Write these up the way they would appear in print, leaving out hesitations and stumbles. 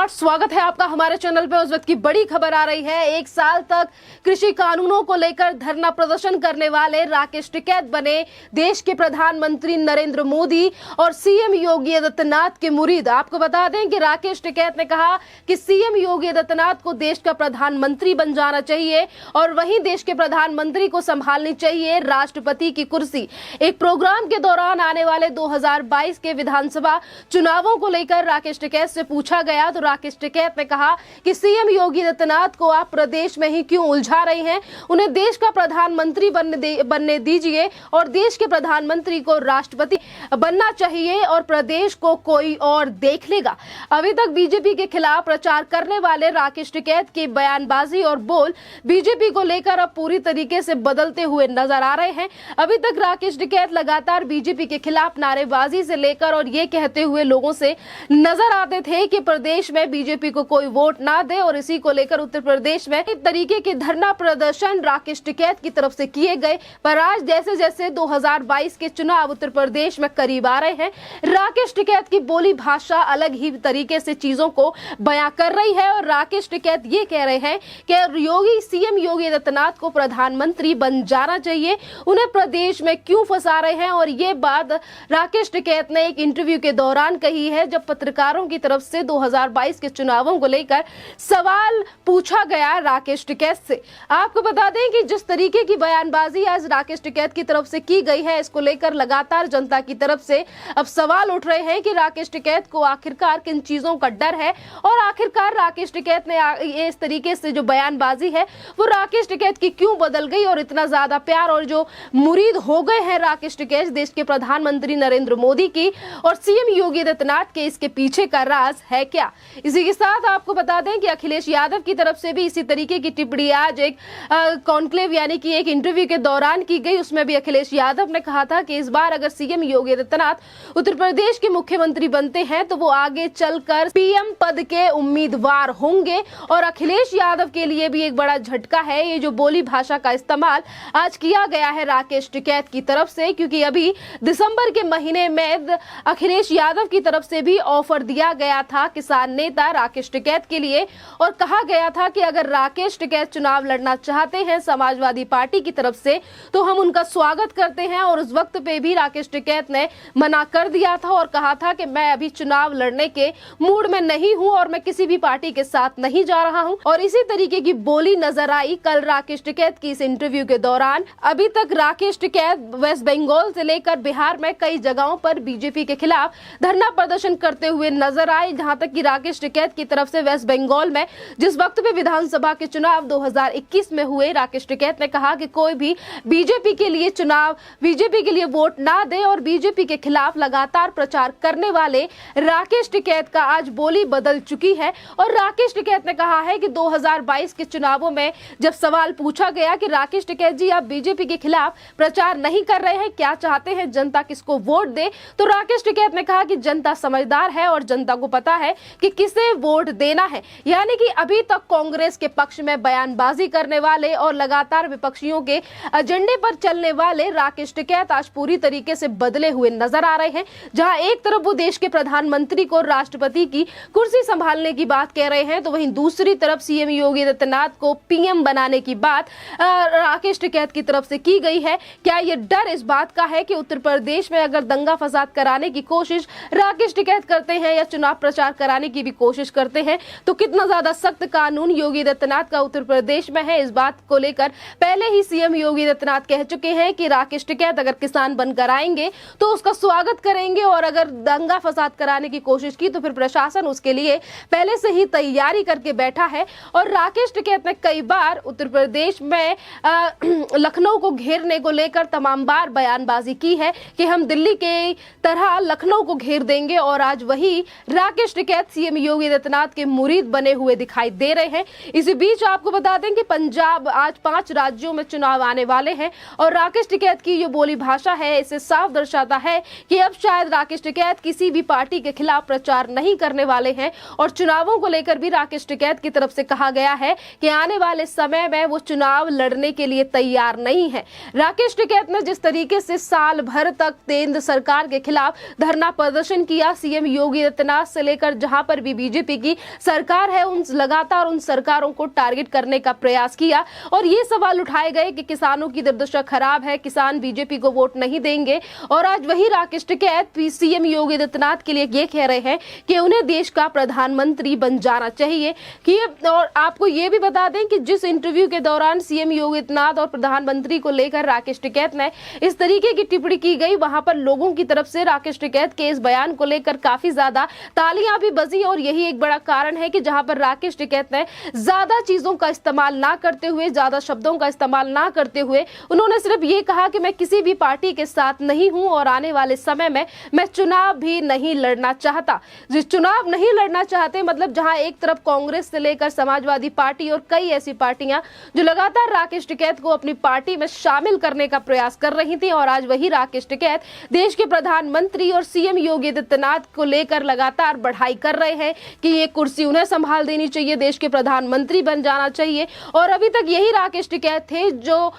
नमस्कार, स्वागत है आपका हमारे चैनल पे। उस वक्त की बड़ी खबर आ रही है। एक साल तक कृषि कानूनों को लेकर धरना प्रदर्शन करने वाले राकेश टिकैत बने देश के प्रधानमंत्री नरेंद्र मोदी और सीएम योगी आदित्यनाथ के मुरीद। आपको बता दें कि राकेश टिकैत ने कहा कि सीएम योगी आदित्यनाथ को देश का प्रधानमंत्री बन जाना चाहिए और वहीं देश के प्रधानमंत्री को संभालनी चाहिए राष्ट्रपति की कुर्सी। एक प्रोग्राम के दौरान आने वाले 2022 के विधानसभा चुनावों को लेकर राकेश टिकैत से पूछा गया तो राकेश टिकैत ने कहा कि सीएम योगी आदित्यनाथ को आप प्रदेश में ही क्यों उलझा रहे हैं, उन्हें देश का प्रधानमंत्री बनने दीजिए और देश के प्रधानमंत्री को राष्ट्रपति बनना चाहिए और प्रदेश को कोई और देख लेगा। अभी तक बीजेपी के खिलाफ प्रचार करने वाले राकेश टिकैत की बयानबाजी और बोल बीजेपी को लेकर अब पूरी तरीके से बदलते हुए नजर आ रहे हैं। अभी तक राकेश टिकैत लगातार बीजेपी के खिलाफ नारेबाजी से लेकर और ये कहते हुए लोगों से नजर आते थे कि प्रदेश में बीजेपी को कोई वोट ना दे और इसी को लेकर उत्तर प्रदेश में इस तरीके के धरना प्रदर्शन राकेश टिकैत की तरफ से किए गए। पर आज जैसे जैसे 2022 के चुनाव उत्तर प्रदेश में करीब आ रहे हैं, राकेश टिकैत की बोली भाषा अलग ही तरीके से चीजों को बयां कर रही है और राकेश टिकैत ये कह रहे हैं कि सीएम योगी आदित्यनाथ को प्रधानमंत्री बन जाना चाहिए, उन्हें प्रदेश में क्यों फंसा रहे हैं। और ये बात राकेश टिकैत ने एक इंटरव्यू के दौरान कही है जब पत्रकारों की तरफ से 2022 के चुनावों को लेकर सवाल पूछा गया राकेश टिकैत से। आपको बता दें कि जिस तरीके की बयानबाजी आज राकेश टिकैत की तरफ से की गई है, इसको लेकर लगातार जनता की तरफ से अब सवाल उठ रहे हैं कि राकेश टिकैत को आखिरकार किन चीजों का डर है और आखिरकार राकेश टिकैत ने इस तरीके से जो बयानबाजी है वो राकेश टिकैत की क्यों बदल गई और इतना ज्यादा प्यार और जो मुरीद हो गए हैं राकेश टिकैत देश के प्रधानमंत्री नरेंद्र मोदी की और सीएम योगी आदित्यनाथ के, इसके पीछे का राज है क्या। इसी के साथ आपको बता दें कि अखिलेश यादव की तरफ से भी इसी तरीके की टिप्पणी आज एक कॉन्क्लेव यानी कि एक इंटरव्यू के दौरान की गई। उसमें भी अखिलेश यादव ने कहा था कि इस बार अगर सीएम योगी आदित्यनाथ उत्तर प्रदेश के मुख्यमंत्री बनते हैं तो वो आगे चलकर पीएम पद के उम्मीदवार होंगे। और अखिलेश यादव के लिए भी एक बड़ा झटका है ये जो बोली भाषा का इस्तेमाल आज किया गया है राकेश टिकैत की तरफ से, क्योंकि अभी दिसंबर के महीने में अखिलेश यादव की तरफ से भी ऑफर दिया गया था किसान नेता राकेश टिकैत के लिए और कहा गया था कि अगर राकेश टिकैत चुनाव लड़ना चाहते हैं समाजवादी पार्टी की तरफ से तो हम उनका स्वागत करते हैं। और उस वक्त पे भी राकेश टिकैत ने मना कर दिया था और कहा था कि मैं अभी चुनाव लड़ने के मूड में नहीं हूं और मैं किसी भी पार्टी के साथ नहीं जा रहा हूं। और इसी तरीके की बोली नजर आई कल राकेश टिकैत की इस इंटरव्यू के दौरान। अभी तक राकेश टिकैत वेस्ट बंगाल से लेकर बिहार में कई जगहों पर बीजेपी के खिलाफ धरना प्रदर्शन करते हुए नजर आए। जहां तक कि राकेश टिकैत की तरफ से वेस्ट बंगाल में जिस वक्त पे विधानसभा के चुनाव 2021 में हुए, राकेश टिकैत ने कहा कि कोई भी बीजेपी के लिए वोट ना दे और बीजेपी के खिलाफ लगातार प्रचार करने वाले राकेश टिकैत का आज बोली बदल चुकी है। और राकेश टिकैत ने कहा है कि 2022 के चुनावों में जब सवाल पूछा गया कि राकेश टिकैत जी आप बीजेपी के खिलाफ प्रचार नहीं कर रहे हैं, क्या चाहते हैं जनता किसको वोट दे, तो राकेश टिकैत ने कहा कि जनता समझदार है और जनता को पता है कि किसे वोट देना है। यानी कि अभी तक कांग्रेस के पक्ष में बयानबाजी करने वाले और लगातार विपक्षियों के एजेंडे पर चलने वाले राकेश टिकैत आज पूरी तरीके से बदले हुए नजर आ रहे हैं। जहां एक तरफ वो देश के प्रधानमंत्री को राष्ट्रपति की कुर्सी संभालने की बात कह रहे हैं तो वहीं दूसरी तरफ सीएम योगी आदित्यनाथ को पीएम बनाने की बात राकेश टिकैत की तरफ से की गई है। क्या ये डर इस बात का है कि उत्तर प्रदेश में अगर दंगा फसाद कराने की कोशिश राकेश टिकैत करते हैं या चुनाव प्रचार कराने की भी कोशिश करते हैं तो कितना ज्यादा सख्त कानून योगी आदित्यनाथ का उत्तर प्रदेश में है, इस बात को लेकर पहले ही सीएम योगी आदित्यनाथ कह चुके हैं कि राकेश टिकैत अगर किसान बनकर आएंगे तो उसका स्वागत करेंगे और अगर दंगा फसाद कराने की कोशिश की तो फिर प्रशासन उसके लिए पहले से ही तैयारी करके बैठा है। और राकेश टिकैत ने कई बार उत्तर प्रदेश में लखनऊ को घेरने को लेकर तमाम बार बयानबाजी की है कि हम दिल्ली के तरह लखनऊ को घेर देंगे और आज वही राकेश टिकैत सीएम योगी आदित्यनाथ के मुरीद बने हुए दिखाई दे रहे हैं। इसी बीच आपको बता दें कि पंजाब आज 5 राज्यों में चुनाव आने वाले हैं और राकेश टिकैत की जो बोली भाषा है इसे साफ दर्शाता है कि अब शायद राकेश टिकैत किसी भी पार्टी के खिलाफ प्रचार नहीं करने वाले हैं। और चुनावों को लेकर भी राकेश टिकैत की तरफ से कहा गया है कि आने वाले समय में वो चुनाव लड़ने के लिए तैयार नहीं है। राकेश टिकैत ने जिस तरीके से साल भर तक केंद्र सरकार के खिलाफ धरना प्रदर्शन किया, सीएम योगी आदित्यनाथ से लेकर जहां पर भी बीजेपी की सरकार है उन लगातार उन सरकारों को टारगेट करने का प्रयास किया और ये सवाल उठाए गए कि किसानों की दुर्दशा खराब है, किसान बीजेपी को वोट नहीं देंगे। और आज वही राकेश टिकैत सीएम योगी आदित्यनाथ के लिए ये कह रहे हैं कि उन्हें देश का प्रधानमंत्री बन जाना चाहिए कि और आपको ये भी बता दें कि जिस इंटरव्यू के दौरान सीएम योगी आदित्यनाथ और प्रधानमंत्री को लेकर राकेश टिकैत ने इस तरीके की टिप्पणी की गई, वहां पर लोगों की तरफ से राकेश टिकैत के इस बयान को लेकर काफी ज्यादा तालियां भी बजी और यही एक बड़ा कारण है कि जहां पर राकेश टिकैत ने ज्यादा चीजों का इस्तेमाल ना करते हुए, ज्यादा शब्दों का इस्तेमाल ना करते हुए उन्होंने सिर्फ ये कहा कि मैं किसी भी पार्टी के साथ नहीं हूं और आने वाले समय में मैं चुनाव भी नहीं लड़ना चाहता। जिस चुनाव नहीं लड़ना चाहते मतलब जहां एक तरफ कांग्रेस से लेकर समाजवादी पार्टी और कई ऐसी पार्टियां जो लगातार राकेश टिकैत को अपनी पार्टी में शामिल करने का प्रयास कर रही थी और आज वही राकेश टिकैत देश के प्रधानमंत्री और सीएम योगी आदित्यनाथ को लेकर लगातार बढ़ाई कर रहे हैं कि ये कुर्सी उन्हें संभाल देनी चाहिए, देश के प्रधानमंत्री बन जाना चाहिए। और अभी तक यही राकेश टिकैत थे जो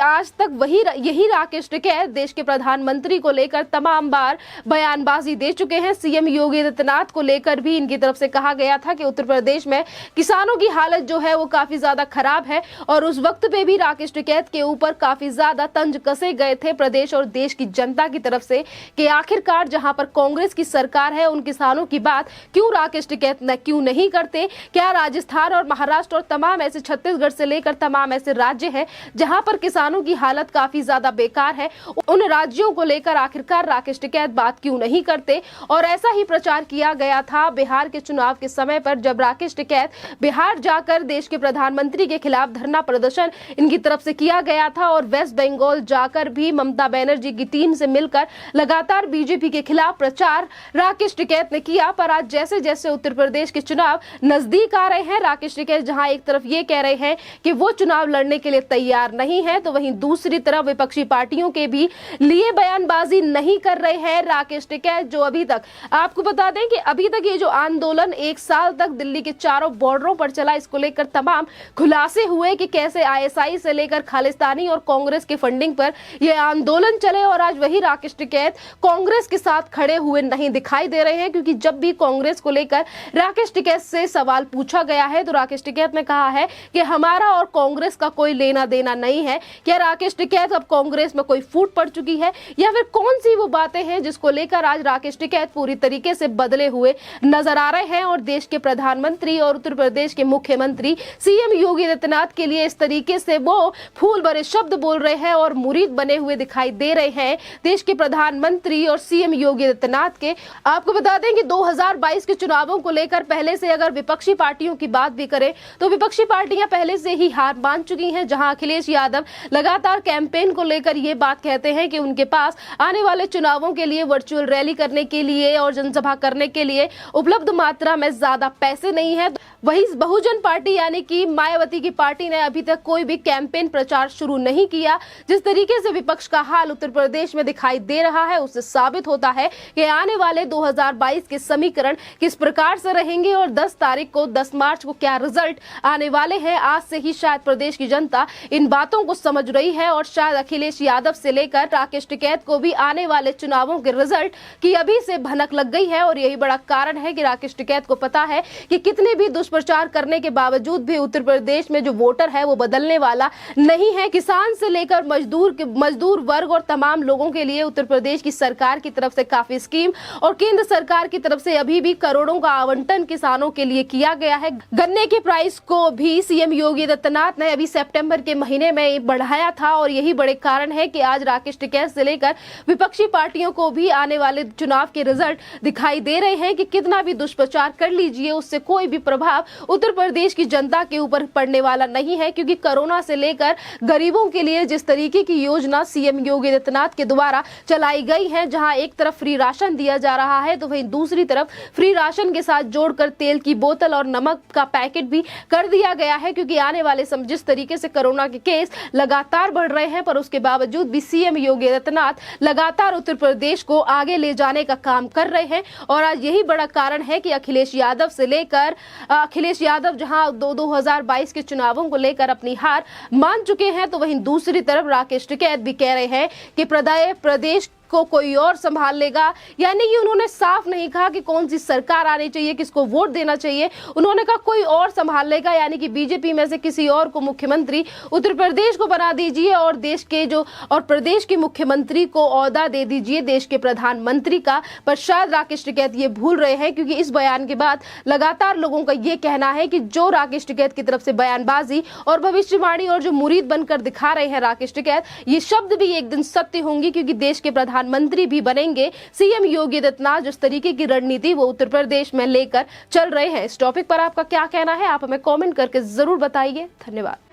आज तक यही राकेश टिकैत देश के प्रधानमंत्री को लेकर तमाम बार बयानबाजी दे चुके हैं। सीएम योगी आदित्यनाथ को लेकर भी इनकी तरफ से कहा गया था कि उत्तर प्रदेश में किसानों की हालत जो है वो काफी ज्यादा खराब है और उस वक्त पे भी राकेश टिकैत के ऊपर काफी ज्यादा तंज कसे गए थे प्रदेश और देश की जनता की तरफ से कि आखिरकार जहां पर कांग्रेस की सरकार है उन किसानों की बात क्यों राकेश टिकैत क्यों नहीं करते। क्या राजस्थान और महाराष्ट्र और तमाम ऐसे छत्तीसगढ़ से लेकर तमाम ऐसे राज्य हैं जहां पर किसानों की हालत काफी ज्यादा बेकार है, उन राज्यों को लेकर आखिरकार राकेश टिकैत बात क्यों नहीं करते। और ऐसा ही प्रचार किया गया था बिहार के चुनाव के समय पर जब राकेश टिकैत बिहार जाकर देश के प्रधानमंत्री के खिलाफ धरना प्रदर्शन इनकी तरफ से किया गया था और वेस्ट बंगाल जाकर भी ममता बनर्जी की टीम से मिलकर लगातार बीजेपी के खिलाफ प्रचार राकेश टिकैत ने किया। पर आज जैसे जैसे उत्तर प्रदेश के चुनाव नजदीक आ रहे हैं, राकेश टिकैत जहां एक तरफ ये कह रहे हैं कि वो चुनाव लड़ने के लिए तैयार नहीं है तो वहीं दूसरी तरफ विपक्षी पार्टियों के भी लिए बयानबाजी नहीं कर रहे हैं राकेश टिकैत। जो अभी तक आपको बता दें कि अभी तक ये जो आंदोलन एक साल तक दिल्ली के चारों बॉर्डरों पर चला, इसको लेकर तमाम खुलासे हुए कि कैसे आईएसआई से लेकर खालिस्तानी और कांग्रेस के फंडिंग पर यह आंदोलन चले। और आज वही राकेश टिकैत कांग्रेस के साथ खड़े हुए नहीं दिखाई दे रहे हैं क्योंकि जब भी कांग्रेस को लेकर राकेश टिकैत से सवाल पूछा गया है तो राकेश टिकैत ने कहा है कि हमारा और कांग्रेस का कोई लेना देना नहीं है। क्या राकेश टिकैत अब कांग्रेस में कोई फूट पड़ चुकी है या फिर कौन सी वो बातें हैं जिसको लेकर आज राकेश टिकैत पूरी तरीके से बदले हुए नजर आ रहे हैं और देश के प्रधानमंत्री और उत्तर प्रदेश के मुख्यमंत्री सीएम योगी आदित्यनाथ के लिए इस तरीके से वो फूल भरे शब्द बोल रहे हैं और मुरीद बने हुए दिखाई दे रहे हैं देश के प्रधानमंत्री और सीएम योगी आदित्यनाथ के। आपको बता दें कि 2022 के चुनावों को लेकर पहले से अगर विपक्षी पार्टियों की बात भी करें तो विपक्षी पार्टियां पहले से ही हार मान चुकी हैं। जहां अखिलेश यादव लगातार कैंपेन को लेकर ये बात कहते हैं कि उनके पास आने वाले चुनावों के लिए वर्चुअल रैली करने के लिए और जनसभा करने के लिए उपलब्ध मात्रा में ज्यादा पैसे नहीं है। वही बहुजन पार्टी यानी कि मायावती की पार्टी ने अभी तक कोई भी कैंपेन प्रचार शुरू नहीं किया। जिस तरीके से विपक्ष का हाल उत्तर प्रदेश में दिखाई दे रहा है उससे साबित होता है कि आने वाले 2022 के समीकरण किस प्रकार से रहेंगे और 10 मार्च को क्या रिजल्ट आने वाले हैं। आज से ही शायद प्रदेश की जनता इन बातों को समझ रही है और शायद अखिलेश यादव से लेकर राकेश टिकैत को भी आने वाले चुनावों के रिजल्ट की अभी से भनक लग गई है। और यही बड़ा कारण है कि राकेश टिकैत को पता है कि कितने भी दुष्प्रचार करने के बावजूद भी उत्तर प्रदेश में जो वोटर है वो बदलने वाला नहीं है। किसान से लेकर मजदूर वर्ग और तमाम लोगों के लिए उत्तर प्रदेश की सरकार की तरफ से काफी स्कीम और केंद्र सरकार की तरफ से अभी भी करोड़ों का आवंटन किसानों के लिए किया गया है। गन्ने के प्राइस को भी सीएम योगी आदित्यनाथ ने अभी सितंबर के महीने में बढ़ाया था और यही बड़े कारण है कि आज राकेश टिकैत से लेकर विपक्षी पार्टियों को भी आने वाले चुनाव के रिजल्ट दिखाई दे रहे हैं कि कितना भी दुष्प्रचार कर लीजिए उससे कोई भी प्रभाव उत्तर प्रदेश की जनता के ऊपर पड़ने वाला नहीं है। क्योंकि कोरोना से लेकर गरीबों के लिए जिस तरीके की योजना सीएम योगी आदित्यनाथ के द्वारा चलाई गई है, जहां एक तरफ फ्री राशन दिया जा रहा है तो वहीं दूसरी तरफ फ्री राशन के साथ जोड़कर तेल की बोतल और नमक का पैकेट भी कर दिया गया है। क्योंकि आने वाले जिस तरीके से कोरोना के केस लगातार बढ़ रहे हैं पर उसके बावजूद भी सीएम योगी आदित्यनाथ लगातार उत्तर प्रदेश को आगे ले जाने का काम कर रहे हैं। और आज यही बड़ा कारण है कि अखिलेश यादव जहां 2022 के चुनावों को लेकर अपनी हार मान चुके हैं तो वहीं दूसरी तरफ राकेश टिकैत भी कह रहे हैं कि प्रदेश को कोई और संभाल लेगा। यानी कि उन्होंने साफ नहीं कहा कि कौन सी सरकार आनी चाहिए, किसको वोट देना चाहिए, उन्होंने कहा कोई और संभाल लेगा। यानी कि बीजेपी में से किसी और को मुख्यमंत्री उत्तर प्रदेश को बना दीजिए और प्रदेश के मुख्यमंत्री को ओहदा दे दीजिए देश के प्रधानमंत्री का। पर शायद राकेश टिकैत ये भूल रहे हैं, क्योंकि इस बयान के बाद लगातार लोगों का ये कहना है कि जो राकेश टिकैत की तरफ से बयानबाजी और भविष्यवाणी और जो मुरीद बनकर दिखा रहे हैं राकेश टिकैत, ये शब्द भी एक दिन सत्य होंगी, क्योंकि देश के प्रधानमंत्री भी बनेंगे सीएम योगी आदित्यनाथ। जिस तरीके की रणनीति वो उत्तर प्रदेश में लेकर चल रहे हैं, इस टॉपिक पर आपका क्या कहना है, आप हमें कमेंट करके जरूर बताइए। धन्यवाद।